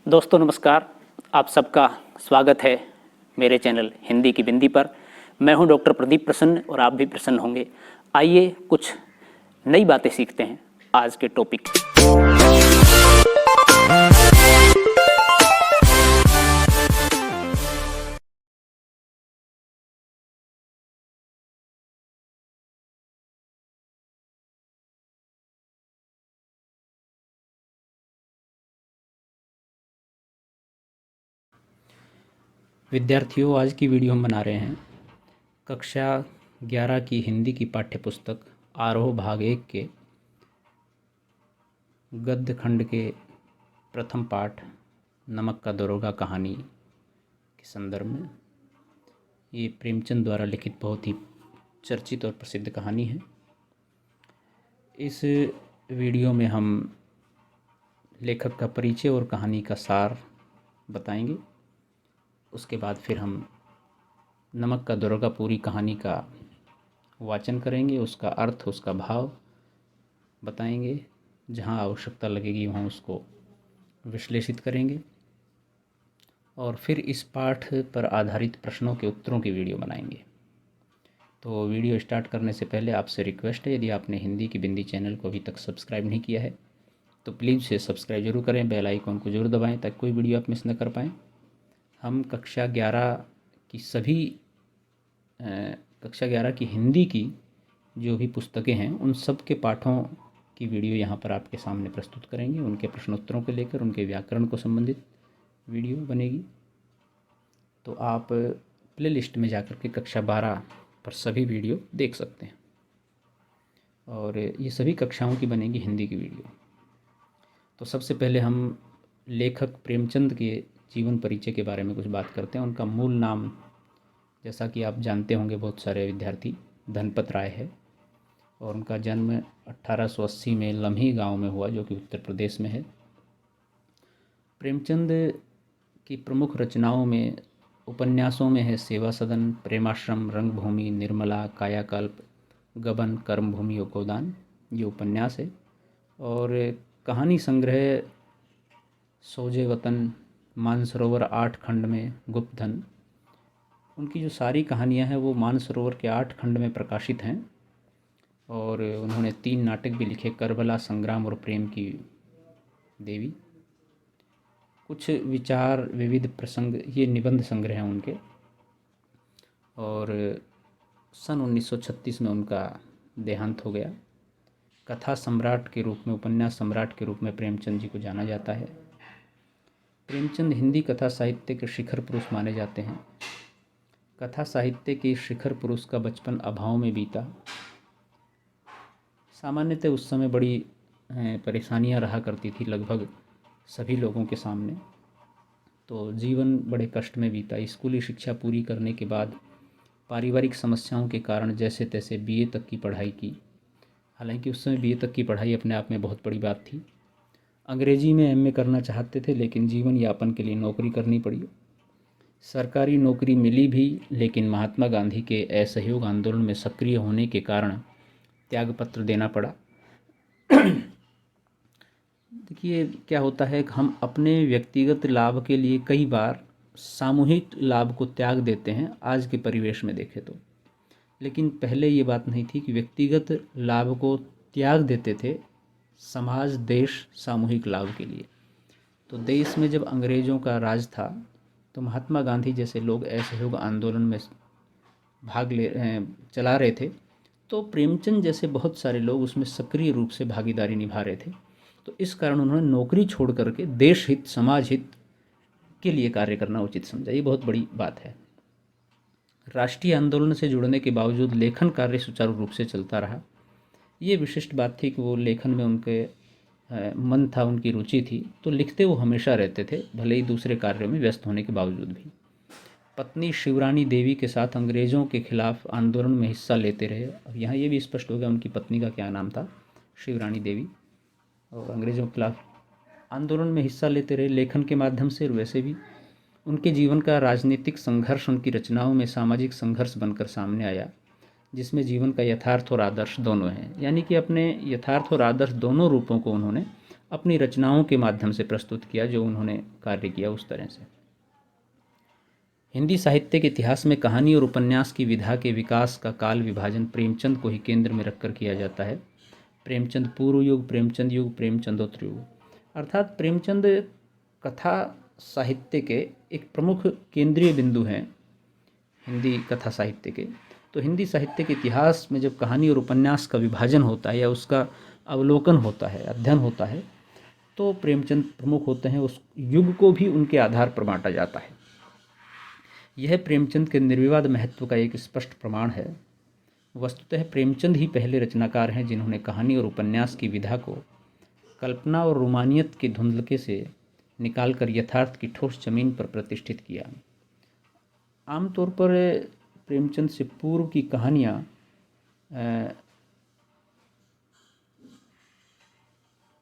दोस्तों नमस्कार। आप सबका स्वागत है मेरे चैनल हिंदी की बिंदी पर। मैं हूं डॉक्टर प्रदीप प्रसन्न और आप भी प्रसन्न होंगे। आइए कुछ नई बातें सीखते हैं आज के टॉपिक। विद्यार्थियों, आज की वीडियो हम बना रहे हैं कक्षा 11 की हिंदी की पाठ्य पुस्तक आरोह भाग 1 के गद्य खंड के प्रथम पाठ नमक का दरोगा कहानी के संदर्भ में। ये प्रेमचंद द्वारा लिखित बहुत ही चर्चित और प्रसिद्ध कहानी है। इस वीडियो में हम लेखक का परिचय और कहानी का सार बताएंगे। उसके बाद फिर हम नमक का दरोगा पूरी कहानी का वाचन करेंगे, उसका अर्थ, उसका भाव बताएंगे। जहाँ आवश्यकता लगेगी वहाँ उसको विश्लेषित करेंगे और फिर इस पाठ पर आधारित प्रश्नों के उत्तरों की वीडियो बनाएंगे। तो वीडियो स्टार्ट करने से पहले आपसे रिक्वेस्ट है, यदि आपने हिंदी की बिंदी चैनल को अभी तक सब्सक्राइब नहीं किया है तो प्लीज़ से सब्सक्राइब जरूर करें, बेल आइकॉन को जरूर दबाएं ताकि कोई वीडियो आप मिस न कर पाएँ। हम कक्षा 11 की हिंदी की जो भी पुस्तकें हैं उन सब के पाठों की वीडियो यहाँ पर आपके सामने प्रस्तुत करेंगे। उनके प्रश्नोत्तरों को लेकर उनके व्याकरण को संबंधित वीडियो बनेगी। तो आप प्ले लिस्ट में जाकर के कक्षा 12 पर सभी वीडियो देख सकते हैं और ये सभी कक्षाओं की बनेगी हिंदी की वीडियो। तो सबसे पहले हम लेखक प्रेमचंद के जीवन परिचय के बारे में कुछ बात करते हैं। उनका मूल नाम, जैसा कि आप जानते होंगे बहुत सारे विद्यार्थी, धनपत राय है और उनका जन्म 1880 में लम्ही गांव में हुआ, जो कि उत्तर प्रदेश में है। प्रेमचंद की प्रमुख रचनाओं में, उपन्यासों में है सेवा सदन, प्रेमाश्रम, रंगभूमि, निर्मला, कायाकल्प, गबन, कर्मभूमि और गोदान, ये उपन्यास है। और कहानी संग्रह सोजे वतन, मानसरोवर 8 खंड में, गुप्तधन, उनकी जो सारी कहानियां हैं वो मानसरोवर के 8 खंड में प्रकाशित हैं। और उन्होंने 3 नाटक भी लिखे, करबला, संग्राम और प्रेम की देवी। कुछ विचार, विविध प्रसंग, ये निबंध संग्रह हैं उनके। और सन 1936 में उनका देहांत हो गया। कथा सम्राट के रूप में, उपन्यास सम्राट के रूप में प्रेमचंद जी को जाना जाता है। प्रेमचंद हिंदी कथा साहित्य के शिखर पुरुष माने जाते हैं। कथा साहित्य के शिखर पुरुष का बचपन अभाव में बीता। सामान्यतः उस समय बड़ी परेशानियां रहा करती थी लगभग सभी लोगों के सामने। तो जीवन बड़े कष्ट में बीता। स्कूली शिक्षा पूरी करने के बाद पारिवारिक समस्याओं के कारण जैसे तैसे बीए तक की पढ़ाई की। हालांकि उस समय बीए तक की पढ़ाई अपने आप में बहुत बड़ी बात थी। अंग्रेजी में एमए करना चाहते थे, लेकिन जीवन यापन के लिए नौकरी करनी पड़ी। सरकारी नौकरी मिली भी, लेकिन महात्मा गांधी के असहयोग आंदोलन में सक्रिय होने के कारण त्यागपत्र देना पड़ा। देखिए क्या होता है कि हम अपने व्यक्तिगत लाभ के लिए कई बार सामूहिक लाभ को त्याग देते हैं आज के परिवेश में देखें तो। लेकिन पहले ये बात नहीं थी कि व्यक्तिगत लाभ को त्याग देते थे समाज, देश, सामूहिक लाभ के लिए। तो देश में जब अंग्रेज़ों का राज था तो महात्मा गांधी जैसे लोग असहयोग आंदोलन में चला रहे थे, तो प्रेमचंद जैसे बहुत सारे लोग उसमें सक्रिय रूप से भागीदारी निभा रहे थे। तो इस कारण उन्होंने नौकरी छोड़ करके देश हित, समाज हित के लिए कार्य करना उचित समझा। ये बहुत बड़ी बात है। राष्ट्रीय आंदोलन से जुड़ने के बावजूद लेखन कार्य सुचारू रूप से चलता रहा। ये विशिष्ट बात थी कि वो लेखन में उनके मन था, उनकी रुचि थी, तो लिखते वो हमेशा रहते थे, भले ही दूसरे कार्यों में व्यस्त होने के बावजूद भी। पत्नी शिवरानी देवी के साथ अंग्रेज़ों के खिलाफ आंदोलन में हिस्सा लेते रहे। अब यहाँ ये भी स्पष्ट हो गया उनकी पत्नी का क्या नाम था, शिवरानी देवी। और अंग्रेज़ों के खिलाफ आंदोलन में हिस्सा लेते रहे लेखन के माध्यम से। और वैसे भी उनके जीवन का राजनीतिक संघर्ष उनकी रचनाओं में सामाजिक संघर्ष बनकर सामने आया, जिसमें जीवन का यथार्थ और आदर्श दोनों हैं। यानी कि अपने यथार्थ और आदर्श दोनों रूपों को उन्होंने अपनी रचनाओं के माध्यम से प्रस्तुत किया, जो उन्होंने कार्य किया उस तरह से। हिंदी साहित्य के इतिहास में कहानी और उपन्यास की विधा के विकास का काल विभाजन प्रेमचंद को ही केंद्र में रखकर किया जाता है। प्रेमचंद पूर्व युग, प्रेमचंद युग, प्रेमचंदोत्तर युग, अर्थात प्रेमचंद कथा साहित्य के एक प्रमुख केंद्रीय बिंदु हैं हिंदी कथा साहित्य के। तो हिंदी साहित्य के इतिहास में जब कहानी और उपन्यास का विभाजन होता है या उसका अवलोकन होता है, अध्ययन होता है, तो प्रेमचंद प्रमुख होते हैं। उस युग को भी उनके आधार पर बांटा जाता है। यह प्रेमचंद के निर्विवाद महत्व का एक स्पष्ट प्रमाण है। वस्तुतः प्रेमचंद ही पहले रचनाकार हैं जिन्होंने कहानी और उपन्यास की विधा को कल्पना और रोमानियत के धुंधलके से निकालकर यथार्थ की ठोस जमीन पर प्रतिष्ठित किया। आमतौर पर प्रेमचंद से पूर्व की कहानियाँ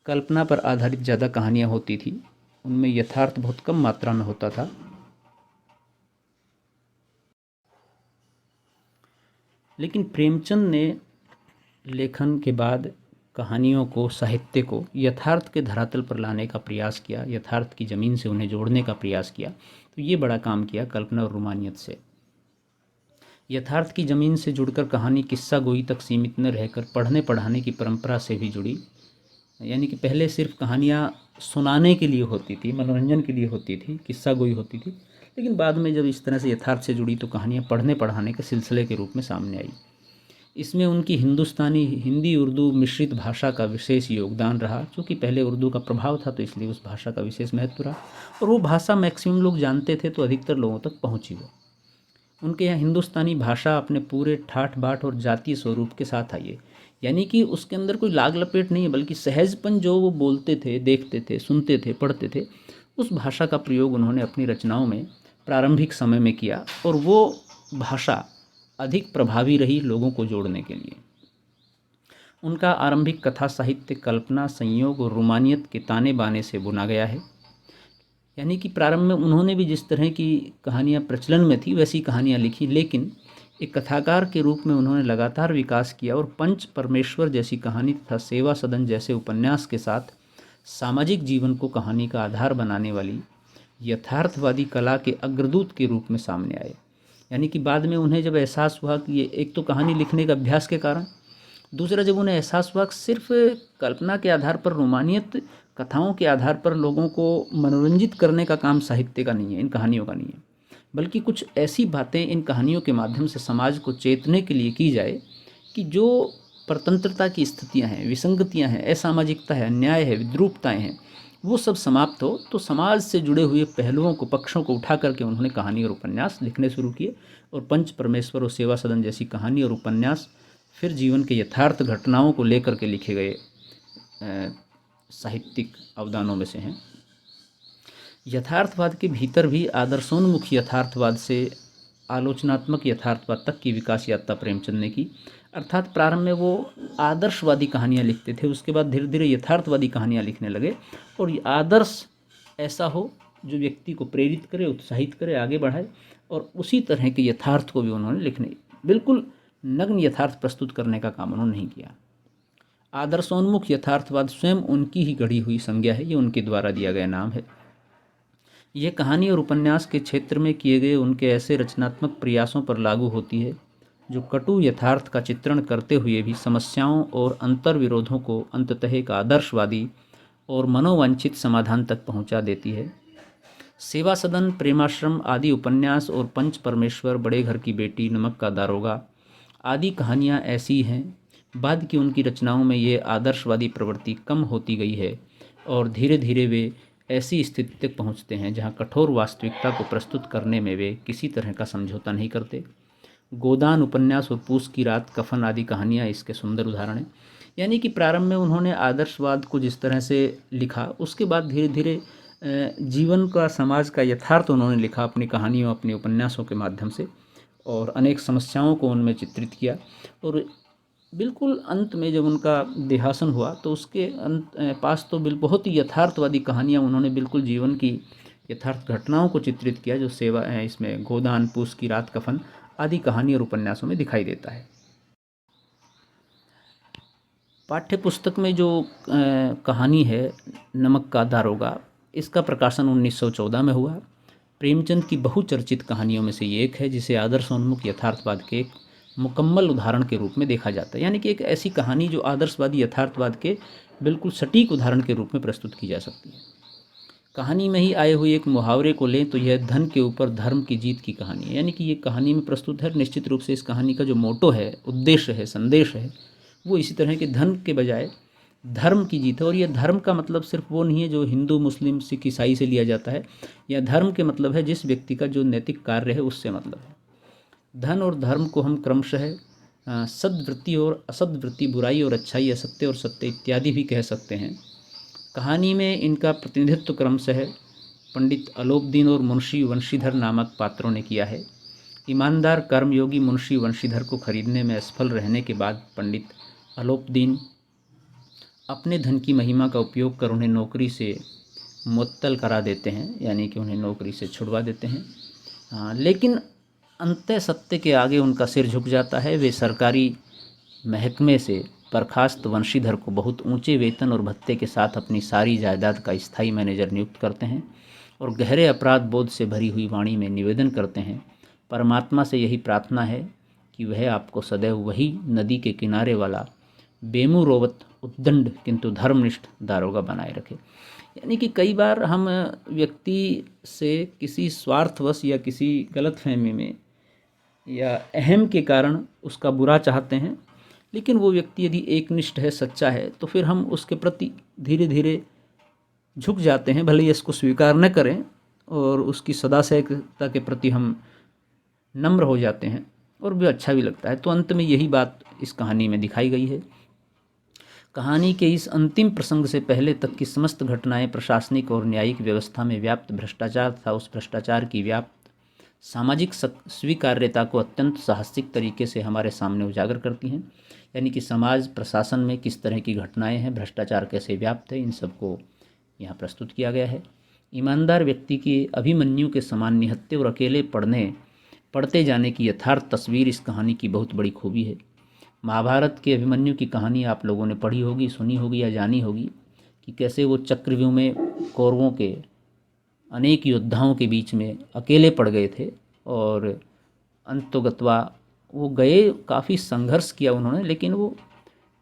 कल्पना पर आधारित ज़्यादा कहानियाँ होती थी, उनमें यथार्थ बहुत कम मात्रा में होता था। लेकिन प्रेमचंद ने लेखन के बाद कहानियों को, साहित्य को यथार्थ के धरातल पर लाने का प्रयास किया, यथार्थ की ज़मीन से उन्हें जोड़ने का प्रयास किया। तो ये बड़ा काम किया कल्पना और रोमानियत से। यथार्थ की ज़मीन से जुड़कर कहानी किस्सा गोई तक सीमित न रहकर पढ़ने पढ़ाने की परंपरा से भी जुड़ी। यानी कि पहले सिर्फ कहानियाँ सुनाने के लिए होती थी, मनोरंजन के लिए होती थी, किस्सा गोई होती थी, लेकिन बाद में जब इस तरह से यथार्थ से जुड़ी तो कहानियाँ पढ़ने पढ़ाने के सिलसिले के रूप में सामने आई। इसमें उनकी हिंदुस्तानी, हिंदी उर्दू मिश्रित भाषा का विशेष योगदान रहा। चूँकि पहले उर्दू का प्रभाव था तो इसलिए उस भाषा का विशेष महत्व रहा, और वो भाषा मैक्सिमम लोग जानते थे तो अधिकतर लोगों तक पहुँची वो। उनके यहाँ हिंदुस्तानी भाषा अपने पूरे ठाठ बाट और जातीय स्वरूप के साथ आई है। यानी कि उसके अंदर कोई लाग लपेट नहीं है, बल्कि सहजपन जो वो बोलते थे, देखते थे, सुनते थे, पढ़ते थे, उस भाषा का प्रयोग उन्होंने अपनी रचनाओं में प्रारंभिक समय में किया, और वो भाषा अधिक प्रभावी रही लोगों को जोड़ने के लिए। उनका आरंभिक कथा साहित्य कल्पना, संयोग और रोमानियत के ताने बाने से बुना गया है। यानी कि प्रारंभ में उन्होंने भी जिस तरह की कहानियाँ प्रचलन में थी वैसी कहानियाँ लिखी, लेकिन एक कथाकार के रूप में उन्होंने लगातार विकास किया और पंच परमेश्वर जैसी कहानी तथा सेवा सदन जैसे उपन्यास के साथ सामाजिक जीवन को कहानी का आधार बनाने वाली यथार्थवादी कला के अग्रदूत के रूप में सामने आए। यानी कि बाद में उन्हें जब एहसास हुआ कि ये एक तो कहानी लिखने के अभ्यास के कारण, दूसरा जब उन्हें एहसास हुआ कि सिर्फ कल्पना के आधार पर, रोमानियत कथाओं के आधार पर लोगों को मनोरंजित करने का काम साहित्य का नहीं है, इन कहानियों का नहीं है, बल्कि कुछ ऐसी बातें इन कहानियों के माध्यम से समाज को चेतने के लिए की जाए कि जो परतंत्रता की स्थितियां हैं, विसंगतियां हैं, असामाजिकता है, अन्याय है, विद्रूपताएं हैं, वो सब समाप्त हो। तो समाज से जुड़े हुए पहलुओं को, पक्षों को उठा करके उन्होंने कहानी और उपन्यास लिखने शुरू किए, और पंच परमेश्वर और सेवा सदन जैसी कहानी और उपन्यास फिर जीवन के यथार्थ घटनाओं को लेकर के लिखे गए साहित्यिक अवदानों में से हैं। यथार्थवाद के भीतर भी आदर्शोन्मुख यथार्थवाद से आलोचनात्मक यथार्थवाद तक की विकास यात्रा प्रेमचंद ने की। अर्थात प्रारंभ में वो आदर्शवादी कहानियाँ लिखते थे, उसके बाद धीरे धीरे यथार्थवादी कहानियाँ लिखने लगे, और ये आदर्श ऐसा हो जो व्यक्ति को प्रेरित करे, उत्साहित करे, आगे बढ़ाए, और उसी तरह के यथार्थ को भी उन्होंने लिखने, बिल्कुल नग्न यथार्थ प्रस्तुत करने का काम उन्होंने नहीं किया। आदर्शोन्मुख यथार्थवाद स्वयं उनकी ही गढ़ी हुई संज्ञा है, ये उनके द्वारा दिया गया नाम है। यह कहानी और उपन्यास के क्षेत्र में किए गए उनके ऐसे रचनात्मक प्रयासों पर लागू होती है जो कटु यथार्थ का चित्रण करते हुए भी समस्याओं और अंतर्विरोधों को अंततः एक आदर्शवादी और मनोवांछित समाधान तक पहुंचा देती है। सेवा सदन, प्रेमाश्रम आदि उपन्यास और पंच परमेश्वर, बड़े घर की बेटी, नमक का दारोगा आदि कहानियाँ ऐसी हैं। बाद की उनकी रचनाओं में ये आदर्शवादी प्रवृत्ति कम होती गई है, और धीरे धीरे वे ऐसी स्थिति तक पहुँचते हैं जहाँ कठोर वास्तविकता को प्रस्तुत करने में वे किसी तरह का समझौता नहीं करते। गोदान उपन्यास और पूस की रात, कफन आदि कहानियाँ इसके सुंदर उदाहरण हैं। यानी कि प्रारंभ में उन्होंने आदर्शवाद को जिस तरह से लिखा, उसके बाद धीरे धीरे जीवन का, समाज का यथार्थ उन्होंने लिखा अपनी कहानियों, अपने उपन्यासों के माध्यम से, और अनेक समस्याओं को उनमें चित्रित किया। और बिल्कुल अंत में जब उनका देहासन हुआ तो उसके पास तो बहुत ही यथार्थवादी कहानियाँ उन्होंने बिल्कुल जीवन की यथार्थ घटनाओं को चित्रित किया, जो सेवा इसमें गोदान, पूस की रात, कफन आदि कहानी और उपन्यासों में दिखाई देता है। पाठ्य पुस्तक में जो कहानी है नमक का दारोगा, इसका प्रकाशन 1914 में हुआ। प्रेमचंद की बहुचर्चित कहानियों में से ये एक है जिसे आदर्शोन्मुख यथार्थवाद के एक मुकम्मल उदाहरण के रूप में देखा जाता है। यानी कि एक ऐसी कहानी जो आदर्शवादी यथार्थवाद के बिल्कुल सटीक उदाहरण के रूप में प्रस्तुत की जा सकती है। कहानी में ही आए हुए एक मुहावरे को लें तो यह धन के ऊपर धर्म की जीत की कहानी है। यानी कि ये कहानी में प्रस्तुत है। निश्चित रूप से इस कहानी का जो मोटो है, उद्देश्य है, संदेश है, वो इसी तरह के धन के बजाय धर्म की जीत है। और यह धर्म का मतलब सिर्फ वो नहीं है जो हिंदू, मुस्लिम, सिख, ईसाई से लिया जाता है। यह धर्म के मतलब है जिस व्यक्ति का जो नैतिक कार्य है उससे मतलब है। धन और धर्म को हम क्रमशः सद्वृत्ति और असद्वृत्ति, बुराई और अच्छाई, असत्य और सत्य इत्यादि भी कह सकते हैं। कहानी में इनका प्रतिनिधित्व क्रमशः पंडित अलोपदीन और मुंशी वंशीधर नामक पात्रों ने किया है। ईमानदार कर्मयोगी मुंशी वंशीधर को खरीदने में असफल रहने के बाद पंडित अलोपदीन अपने धन की महिमा का उपयोग कर उन्हें नौकरी से मुअत्तल करा देते हैं, यानी कि उन्हें नौकरी से छुड़वा देते हैं। लेकिन अंततः सत्य के आगे उनका सिर झुक जाता है। वे सरकारी महकमे से बर्खास्त वंशीधर को बहुत ऊंचे वेतन और भत्ते के साथ अपनी सारी जायदाद का स्थायी मैनेजर नियुक्त करते हैं और गहरे अपराध बोध से भरी हुई वाणी में निवेदन करते हैं, परमात्मा से यही प्रार्थना है कि वह आपको सदैव वही नदी के किनारे वाला बेमुरोवत उद्दंड किंतु धर्मनिष्ठ दारोगा बनाए रखे। यानी कि कई बार हम व्यक्ति से किसी स्वार्थवश या किसी गलतफहमी में या अहम के कारण उसका बुरा चाहते हैं, लेकिन वो व्यक्ति यदि एकनिष्ठ है, सच्चा है, तो फिर हम उसके प्रति धीरे धीरे झुक जाते हैं, भले ही इसको स्वीकार न करें, और उसकी सदासहता के प्रति हम नम्र हो जाते हैं और भी अच्छा भी लगता है। तो अंत में यही बात इस कहानी में दिखाई गई है। कहानी के इस अंतिम प्रसंग से पहले तक की समस्त घटनाएं प्रशासनिक और न्यायिक व्यवस्था में व्याप्त भ्रष्टाचार तथा उस भ्रष्टाचार की व्याप्त सामाजिक स्वीकार्यता को अत्यंत साहसिक तरीके से हमारे सामने उजागर करती हैं। यानी कि समाज प्रशासन में किस तरह की घटनाएं हैं, भ्रष्टाचार कैसे व्याप्त है, इन सबको यहाँ प्रस्तुत किया गया है। ईमानदार व्यक्ति की अभिमन्यु के समान निहत्थे और अकेले पढ़ते जाने की यथार्थ तस्वीर इस कहानी की बहुत बड़ी खूबी है। महाभारत के अभिमन्यु की कहानी आप लोगों ने पढ़ी होगी, सुनी होगी या जानी होगी कि कैसे वो चक्रव्यूह में कौरवों के अनेक योद्धाओं के बीच में अकेले पड़ गए थे और अंतोगत्वा वो गए, काफ़ी संघर्ष किया उन्होंने, लेकिन वो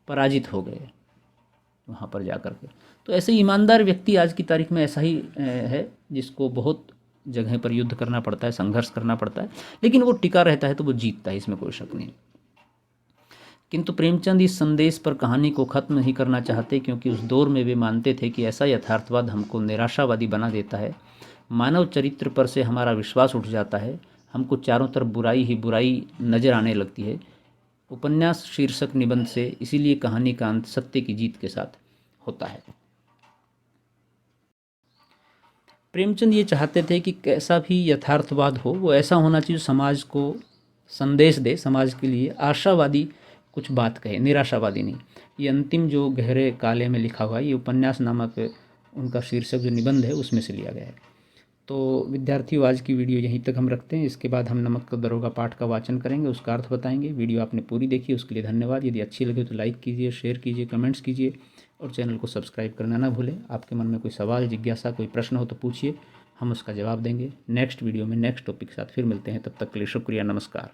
पराजित हो गए वहाँ पर जाकर के। तो ऐसे ईमानदार व्यक्ति आज की तारीख में ऐसा ही है जिसको बहुत जगह पर युद्ध करना पड़ता है, संघर्ष करना पड़ता है, लेकिन वो टिका रहता है तो वो जीतता है, इसमें कोई शक नहीं। किंतु प्रेमचंद इस संदेश पर कहानी को ख़त्म नहीं करना चाहते, क्योंकि उस दौर में वे मानते थे कि ऐसा यथार्थवाद हमको निराशावादी बना देता है, मानव चरित्र पर से हमारा विश्वास उठ जाता है, हमको चारों तरफ बुराई ही बुराई नजर आने लगती है। उपन्यास शीर्षक निबंध से इसीलिए कहानी का अंत सत्य की जीत के साथ होता है। प्रेमचंद ये चाहते थे कि कैसा भी यथार्थवाद हो वो ऐसा होना चाहिए समाज को संदेश दे, समाज के लिए आशावादी कुछ बात कहे, निराशावादी नहीं। ये अंतिम जो गहरे काले में लिखा हुआ है, ये उपन्यास नामक उनका शीर्षक जो निबंध है उसमें से लिया गया है। तो विद्यार्थियों, आज की वीडियो यहीं तक हम रखते हैं। इसके बाद हम नमक का दारोगा पाठ का वाचन करेंगे, उसका अर्थ बताएंगे। वीडियो आपने पूरी देखी, उसके लिए धन्यवाद। यदि अच्छी लगे तो लाइक कीजिए, शेयर कीजिए, कमेंट्स कीजिए और चैनल को सब्सक्राइब करना ना भूलें। आपके मन में कोई सवाल, जिज्ञासा, कोई प्रश्न हो तो पूछिए, हम उसका जवाब देंगे। नेक्स्ट वीडियो में नेक्स्ट टॉपिक के साथ फिर मिलते हैं। तब तक के लिए शुक्रिया, नमस्कार।